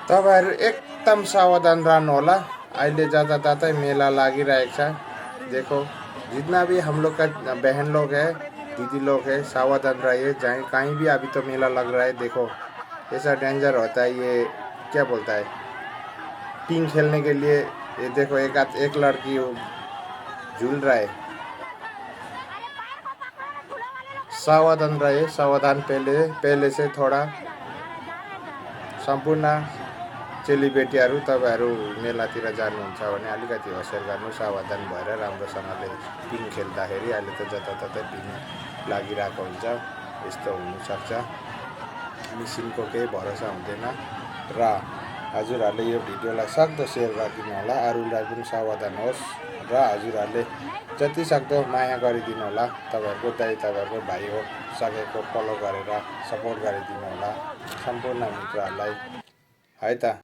तपाईहरु एकदम सावधान रहनु होला। अहिले जताततै मेला लागिरहेको छ। देखो जितना भी हम लोग का बहन लोग है, दीदी लोग है, सावधान रहिए। जाए कहीं भी, अभी तो मेला लग रहा है। देखो ऐसा डेंजर होता है। ये क्या बोलता है, पिंग खेलने के लिए। ये देखो एक लड़की झूल रहा है। सावधान रहे, सावधान पहले से थोड़ा। सम्पूर्ण चेलीबेटीहरू तपाईँहरू मेलातिर जानुहुन्छ भने अलिकति होसियार गर्नु, सावधान भएर राम्रोसँगले पिङ खेल्दाखेरि। अहिले त जताततै पिङ लागिरहेको हुन्छ, यस्तो हुनसक्छ। मिसिनको केही भरोसा हुँदैन। र हजुरहरूले यो भिडियोलाई सक्दो सेयर गरिदिनु होला, अरूलाई पनि सावधान होस्। र हजुरहरूले जति सक्दो माया गरिदिनु होला। तपाईँहरूको दाइ, तपाईँहरूको भाइ हो, सकेको फलो गरेर सपोर्ट गरिदिनु होला सम्पूर्ण मित्रहरूलाई है त।